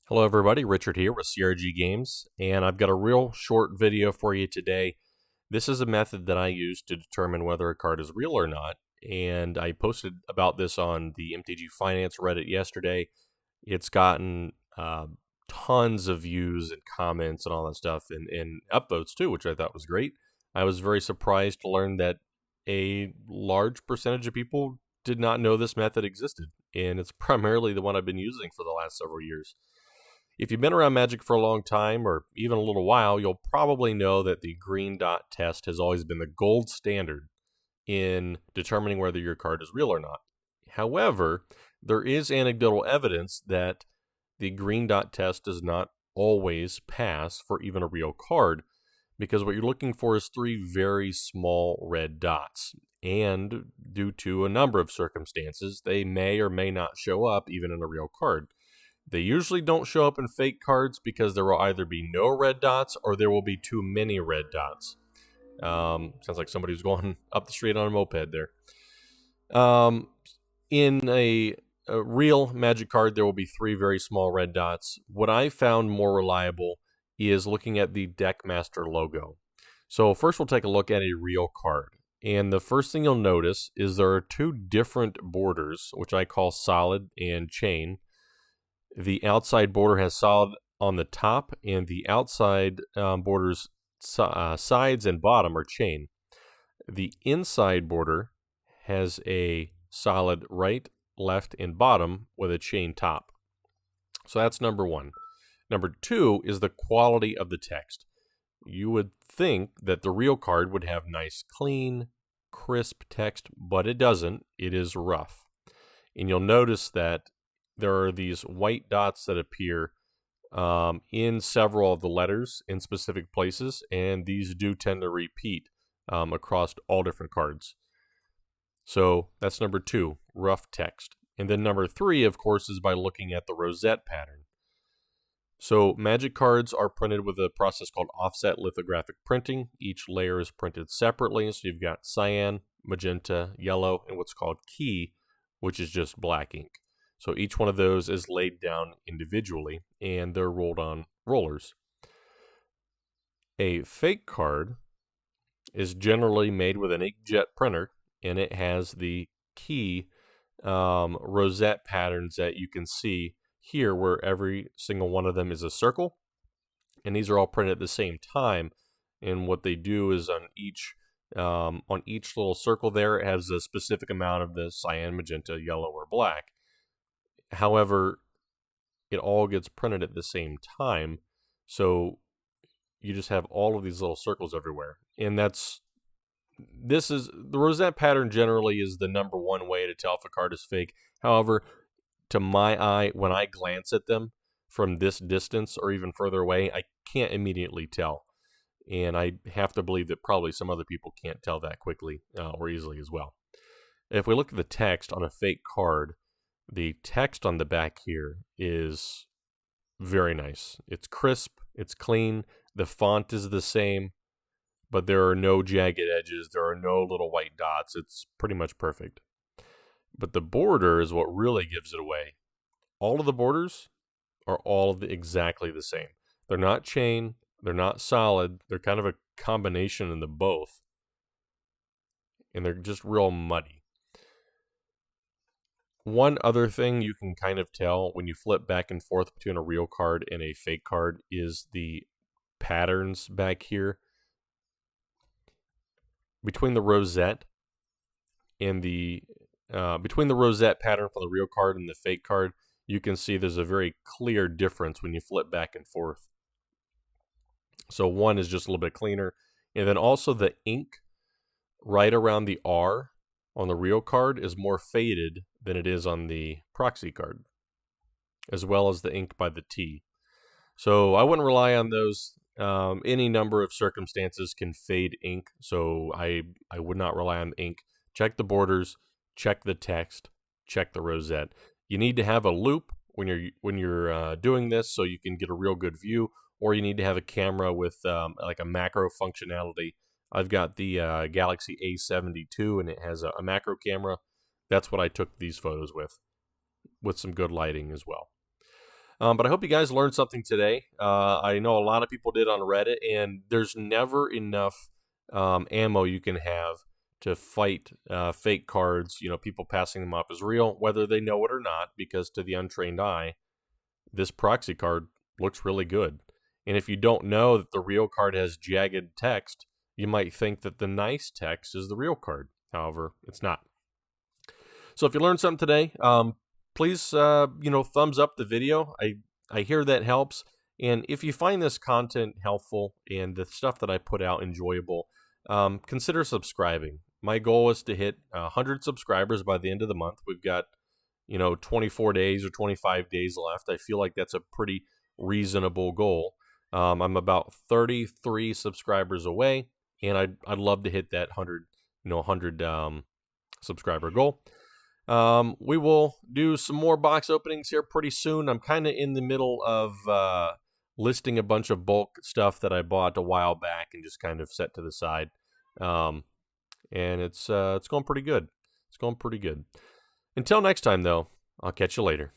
Hello everybody, Richard here with CRG Games, and I've got a real short video for you today. This is a method that I use to determine whether a card is real or not, and I posted about this on the MTG Finance Reddit yesterday. It's gotten tons of views and comments and all that stuff, and upvotes too, which I thought was great. I was very surprised to learn that a large percentage of people did not know this method existed, and it's primarily the one I've been using for the last several years. If you've been around Magic for a long time, or even a little while, you'll probably know that the green dot test has always been the gold standard in determining whether your card is real or not. However, there is anecdotal evidence that the green dot test does not always pass for even a real card, because what you're looking for is three very small red dots. And due to a number of circumstances, they may or may not show up even in a real card. They usually don't show up in fake cards because there will either be no red dots or there will be too many red dots. Sounds like somebody who's going up the street on a moped there. In a real Magic card, there will be three very small red dots. What I found more reliable is looking at the Deckmaster logo. So first we'll take a look at a real card. And the first thing you'll notice is there are two different borders, which I call solid and chain. The outside border has solid on the top, and the outside borders sides and bottom are chain. The inside border has a solid right, left, and bottom with a chain top. So that's number one. Number two is the quality of the text. You would think that the real card would have nice, clean, crisp text, but it doesn't. It is rough. And you'll notice that there are these white dots that appear in several of the letters in specific places, and these do tend to repeat across all different cards. So that's number two, rough text. And then number three, of course, is by looking at the rosette pattern. So Magic cards are printed with a process called offset lithographic printing. Each layer is printed separately, so you've got cyan, magenta, yellow, and what's called key, which is just black ink. So each one of those is laid down individually, and they're rolled on rollers. A fake card is generally made with an inkjet printer, and it has the key rosette patterns that you can see here, where every single one of them is a circle, and these are all printed at the same time. And what they do is on each little circle there, it has a specific amount of the cyan, magenta, yellow, or black. However, it all gets printed at the same time, so you just have all of these little circles everywhere. And the rosette pattern generally is the number one way to tell if a card is fake. However, to my eye, when I glance at them from this distance or even further away, I can't immediately tell. And I have to believe that probably some other people can't tell that quickly or easily as well. If we look at the text on a fake card, the text on the back here is very nice. It's crisp, it's clean, the font is the same, but there are no jagged edges, there are no little white dots. It's pretty much perfect. But the border is what really gives it away. All of the borders are exactly the same. They're not chain, they're not solid, they're kind of a combination of the both. And they're just real muddy. One other thing you can kind of tell when you flip back and forth between a real card and a fake card is the patterns back here. Between the rosette and between the rosette pattern for the real card and the fake card, you can see there's a very clear difference when you flip back and forth. So one is just a little bit cleaner. And then also the ink right around the R on the real card is more faded than it is on the proxy card, as well as the ink by the T. So I wouldn't rely on those. Any number of circumstances can fade ink, so I would not rely on the ink. Check the borders, check the text, check the rosette. You need to have a loop when you're doing this so you can get a real good view, or you need to have a camera with like a macro functionality. I've got the Galaxy A72, and it has a macro camera. That's what I took these photos with some good lighting as well. But I hope you guys learned something today. I know a lot of people did on Reddit, and there's never enough ammo you can have to fight fake cards, people passing them off as real, whether they know it or not, because to the untrained eye, this proxy card looks really good. And if you don't know that the real card has jagged text, you might think that the nice text is the real card. However, it's not. So if you learned something today, please, thumbs up the video. I hear that helps. And if you find this content helpful and the stuff that I put out enjoyable, consider subscribing. My goal is to hit 100 subscribers by the end of the month. We've got 24 days or 25 days left. I feel like that's a pretty reasonable goal. I'm about 33 subscribers away, and I'd love to hit that 100 subscriber goal. We will do some more box openings here pretty soon. I'm kind of in the middle of listing a bunch of bulk stuff that I bought a while back and just kind of set to the side. And it's going pretty good. It's going pretty good. Until next time, though, I'll catch you later.